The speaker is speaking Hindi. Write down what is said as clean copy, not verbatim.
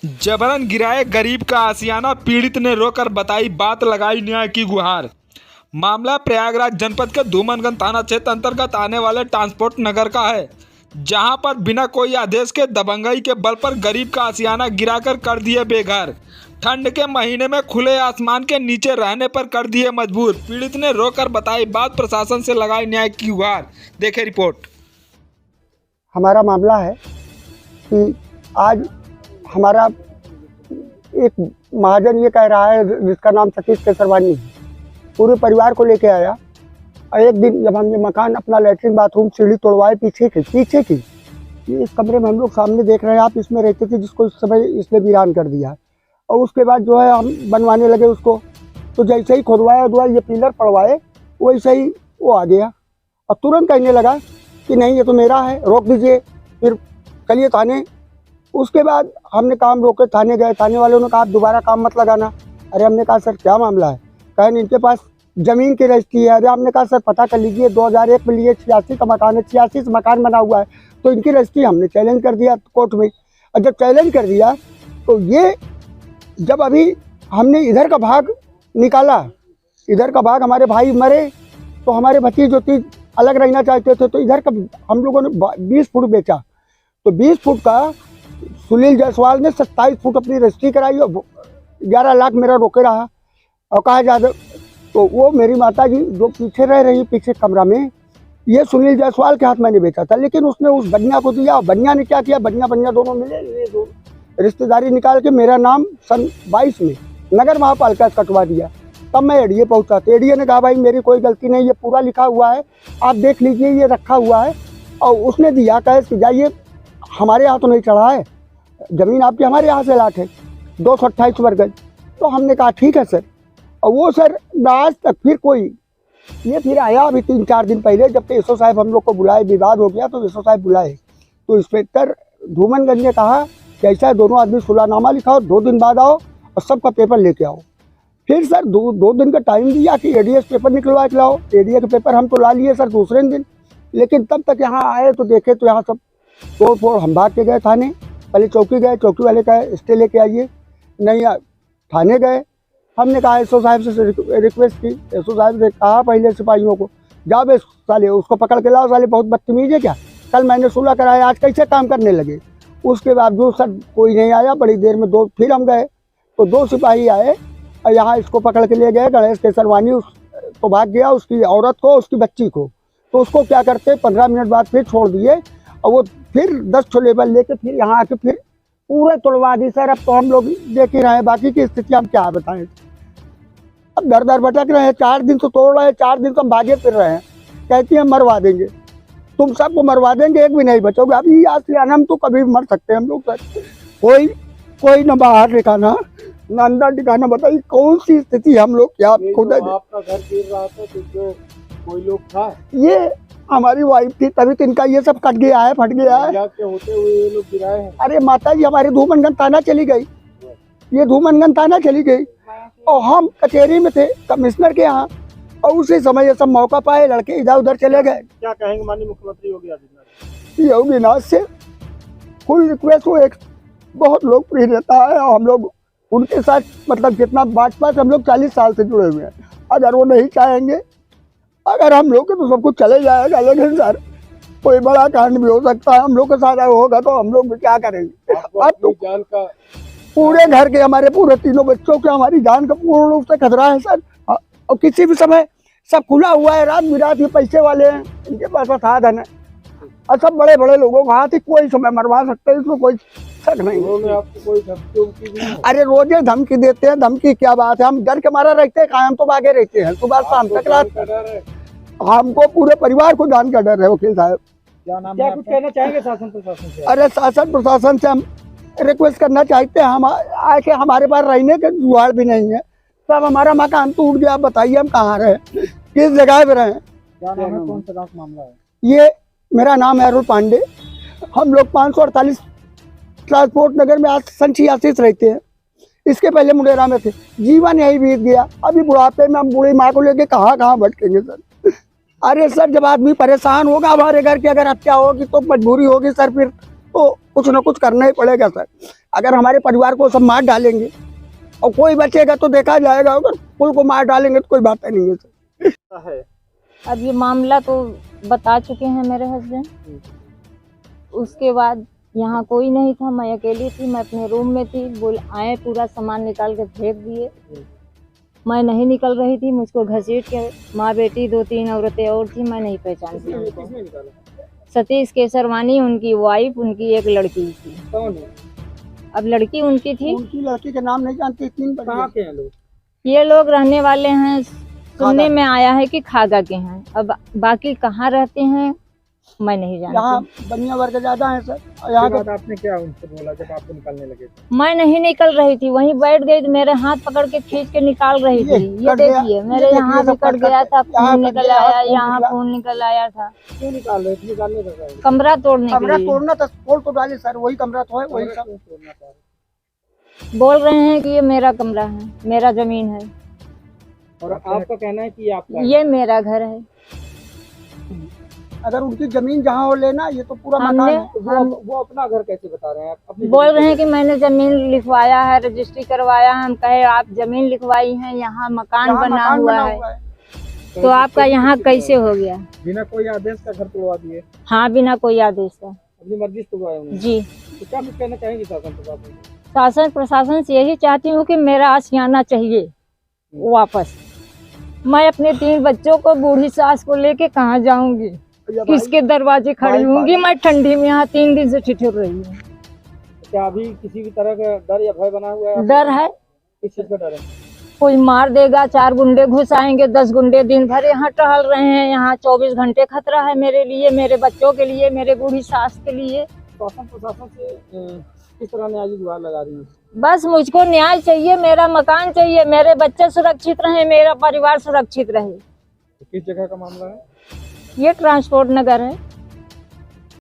जबरन गिराए गरीब का आशियाना, पीड़ित ने रोकर बताई बात, लगाई न्याय की गुहार। मामला प्रयागराज जनपद के धूमनगंज थाना क्षेत्र अंतर्गत आने वाले ट्रांसपोर्ट नगर का है, जहां पर बिना कोई आदेश के दबंगई के बल पर गरीब का आशियाना गिराकर कर दिए बेघर। ठंड के महीने में खुले आसमान के नीचे रहने पर कर दिए मजबूर। पीड़ित ने रोकर बताई बात, प्रशासन से लगाई न्याय की गुहार। देखे रिपोर्ट। हमारा मामला है कि आज हमारा एक महाजन ये कह रहा है, जिसका नाम सतीश केसरवानी है, पूरे परिवार को लेके आया। और एक दिन जब हमने मकान अपना लैट्रिन बाथरूम सीढ़ी तोड़वाए पीछे की इस कमरे में हम लोग सामने देख रहे हैं, आप इसमें रहते थे, जिसको इस समय इसने वीरान कर दिया। और उसके बाद जो है हम बनवाने लगे उसको, तो जैसे ही खुदवाया ये पिलर पड़वाए, वैसे ही वो आ गया और तुरंत कहने लगा कि नहीं ये तो मेरा है, रोक दीजिए, फिर चलिए थाने। उसके बाद हमने काम रोके, थाने गए। थाने वालों ने कहा आप दोबारा काम मत लगाना। अरे हमने कहा सर क्या मामला है? कहें इनके पास ज़मीन की रजिस्ट्री है। अरे हमने कहा सर पता कर लीजिए, 2001 में लिए 86 का मकान है, 86 मकान बना हुआ है, तो इनकी रजिस्ट्री। हमने चैलेंज कर दिया कोर्ट में। और जब चैलेंज कर दिया तो ये जब अभी हमने इधर का भाग निकाला, इधर का भाग हमारे भाई मरे तो हमारे भतीजे जो थी अलग रहना चाहते थे, तो इधर का हम लोगों ने 20 फुट बेचा। तो 20 फुट का सुनील जायसवाल ने 27 फुट अपनी रजिस्ट्री कराई और 11 लाख मेरा रोके रहा। और कहा जाता तो वो मेरी माता जी जो पीछे रह रही, पीछे कमरा में, ये सुनील जायसवाल के हाथ मैंने बेचा था, लेकिन उसने उस बनिया को दिया। और बनिया ने क्या किया, बनिया दोनों मिले, ये दो रिश्तेदारी निकाल के मेरा नाम सन 22 में नगर महापालिका कटवा दिया। तब मैं एडीए पहुंचा, तो एडीए ने कहा भाई मेरी कोई गलती नहीं, ये पूरा लिखा हुआ है, आप देख लीजिए, ये रखा हुआ है। और उसने दिया, कहे कि जाइए, हमारे यहाँ तो नहीं चढ़ा है, ज़मीन आपकी हमारे यहाँ से लाट है 228 वर्ग गज। तो हमने कहा ठीक है सर। और वो सर आज तक फिर आया अभी 3-4 दिन पहले, जबकि एसओ साहब हम लोग को बुलाए, विवाद हो गया तो एसओ साहब बुलाए, तो इंस्पेक्टर धूमनगंज ने कहा कि ऐसा दोनों आदमी सुलहनामा लिखाओ, 2 दिन बाद आओ और सबका पेपर लेके आओ। फिर सर 2 दिन का टाइम दिया कि एडीएस पेपर निकलवा के लाओ। एडीए के पेपर हम तो ला लिए सर दूसरे दिन, लेकिन तब तक यहाँ आए तो देखे तो यहाँ सब तोड़ फोड़। हम भाग के गए थाने, पहले चौकी गए, चौकी वाले कहे स्टे लेके आइए, नहीं थाने गए। हमने कहा एसओ साहब से रिक्वेस्ट की, एसओ साहब से कहा पहले सिपाहियों को, जाओ बे साले उसको पकड़ के लाओ, साले बहुत बदतमीज है क्या, कल मैंने सुलह कराया, आज कैसे काम करने लगे। उसके बावजूद सर कोई नहीं आया। बड़ी देर में फिर हम गए तो 2 सिपाही आए और यहाँ इसको पकड़ के ले गए। गणेश केसरवानी तो भाग गया, उसकी औरत को, उसकी बच्ची को। तो उसको क्या करते 15 मिनट बाद फिर छोड़ दिए और वो फिर 10 ठो लेबर लेके फिर यहाँ आके फिर पूरे तोड़वा दी सर। अब तो हम लोग देख ही रहे हैं, बाकी की स्थिति हम क्या बताएं। अब दर दर भटक रहे हैं, 4 दिन तो तोड़ रहे हैं, 4 दिन तो हम भागे फिर रहे हैं। कहती हैं मरवा देंगे, तुम सबको मरवा देंगे, एक भी नहीं बचोगे। अभी आज से हम तो कभी मर सकते हैं हम लोग सर। कोई ना बाहर ठिकाना ना अंदर ठिकाना, बताइए कौन सी स्थिति हम लोग क्या खुद। आपका घर गिर रहा था तो जो कोई लोग था, ये हमारी वाइफ थी, तभी तो इनका ये सब कट गया है, फट गया है। के होते हुए ये लोग गिराए हैं। अरे माता जी हमारे धूमनगंज थाना चली गई, ये धूमनगंज थाना चली गई और हम कचहरी में थे कमिश्नर के यहाँ, और उसी समय ये सब मौका पाए, लड़के इधर उधर चले गए। क्या कहेंगे माननीय मुख्यमंत्री योगी आदित्यनाथ? योगीनाथ से फुल रिक्वेस्ट, वो एक बहुत लोकप्रिय नेता है और हम लोग उनके साथ मतलब जितना भाजपा से हम लोग 40 साल से जुड़े हुए हैं। अगर वो नहीं चाहेंगे, अगर हम लोग के तो सब कुछ चले जाएगा, लेकिन सर कोई बड़ा कांड भी हो सकता है हम लोग के साथ होगा, तो हम लोग क्या करेंगे। अब तो जान का पूरे घर के हमारे पूरे 3 बच्चों के हमारी जान का पूर्ण रूप से खतरा है सर। और किसी भी समय सब खुला हुआ है, रात बिरात, ये पैसे वाले हैं, इनके पास साधन है और सब बड़े बड़े लोगों का हाथ ही कोई समय मरवा सकते हैं, इसमें कोई शक नहीं। आपको कोई धमकी भी नहीं? अरे रोजे धमकी देते हैं, धमकी क्या बात है, हम डर के मारा रहते हैं, कायम तो भागे रहते हैं सुबह शाम तक रात। हमको पूरे परिवार को जान का डर है वकील साहब। क्या कुछ कहना चाहेंगे शासन प्रशासन से? अरे शासन प्रशासन से हम रिक्वेस्ट करना चाहते हैं, हम आके हमारे पास रहने के जुगाड़ भी नहीं है, सब हमारा मकान टूट गया, बताइए हम कहाँ रहे, किस जगह पे रहे। क्या नाम है, कौन सा गाँव मामला है? ये मेरा नाम है अरुण पांडे। हम लोग 548 ट्रांसपोर्ट नगर में आज सन 86 रहते हैं। इसके पहले मुंडेरा में थे, जीवन यही बीत गया। अभी बुढ़ापे में हम बूढ़ी माँ को लेके कहाँ भटकेंगे सर। अरे सर जब आदमी परेशान होगा, हमारे घर की अगर हत्या होगी तो मजबूरी होगी सर, फिर तो कुछ ना कुछ करना ही पड़ेगा सर। अगर हमारे परिवार को सब मार डालेंगे और कोई बचेगा तो देखा जाएगा, अगर पुल को मार डालेंगे तो कोई बात नहीं है सर। है अब ये मामला तो बता चुके हैं मेरे हस्बैंड। उसके बाद यहाँ कोई नहीं था, मैं अकेली थी, मैं अपने रूम में थी। बोल आए पूरा सामान निकाल के फेंक दिए। मैं नहीं निकल रही थी, मुझको घसीट के माँ बेटी 2-3 औरतें और थी, मैं नहीं पहचानती उनको। किसने निकाला? सतीश केसरवानी उनकी वाइफ, उनकी एक लड़की थी। कौन है? अब लड़की उनकी थी। उनकी लड़की के नाम नहीं जानती, 3 कहाँ के हैं लोग? ये लोग रहने वाले हैं, सुनने में आया है कि खागा के हैं। अब बाकी कहाँ रहते हैं मैं नहीं यहाँ जानती। बनिया वर्ग ज्यादा है सर। और यहाँ उसके के बाद आपने क्या उनसे बोला जब आपको निकालने लगे थे? मैं नहीं निकल रही थी, वहीं बैठ गई तो मेरे हाथ पकड़ के खींच के निकाल रही थी। ये कट गया, देखिए मेरे ये देखिए, यहाँ भी सब कट कट गया था, यहाँ खून कट निकल गया, आया, खून यहाँ निकला। खून निकल आया था। क्यों निकाल रहे थे? निकालने का कारण? कमरा तोड़ने के कमरा लिए तोड़ना था, तोड़ तो डाले सर, वही कमरा तो है, वही सब। क्यों तोड़ना चाह रहे? बोल रहे हैं कि ये मेरा कमरा है, मेरा जमीन है, और आपका कहना है कि ये आपका है। ये मेरा घर है। अगर उनकी जमीन जहाँ हो लेना, ये तो पूरा मकान हमने है। वो अपना घर कैसे बता रहे हैं आप? अपनी बोल जमीन रहे हैं कि मैंने जमीन लिखवाया है, रजिस्ट्री करवाया है। हम कहे आप जमीन लिखवाई है, यहाँ मकान यहाँ बना मकान हुआ बना है, हुआ है। तो आपका यहाँ कैसे हो गया? बिना कोई आदेश का घर तोड़वा दिए, हाँ, बिना कोई आदेश का। अपनी मर्जी से तोड़वाए उन्होंने। जी, तो क्या कुछ कहना चाहेंगे शासन प्रशासन को? शासन प्रशासन से यही चाहती हूँ कि मेरा आशियाना चाहिए वापस। मैं अपने 3 बच्चों को, बूढ़ी सास को लेके कहाँ जाऊंगी? या भाई, किसके दरवाजे खड़ी भाई, होंगी? मैं ठंडी में यहाँ 3 दिन से ठिठुर रही हूँ। क्या अभी किसी भी तरह का डर या भय बना हुआ है? डर है, किस चीज का डर है? कोई मार देगा, 4 गुंडे घुस आएंगे, 10 गुंडे दिन भर यहाँ टहल रहे हैं। यहाँ 24 घंटे खतरा है मेरे लिए, मेरे बच्चों के लिए, मेरे बूढ़ी सास के लिए। शासन प्रशासन से किस तरह न्याय की गुहार लगा रही है? बस मुझको न्याय चाहिए, मेरा मकान चाहिए, मेरे बच्चे सुरक्षित रहे, मेरा परिवार सुरक्षित रहे। किस जगह का मामला है? ये ट्रांसपोर्ट नगर है।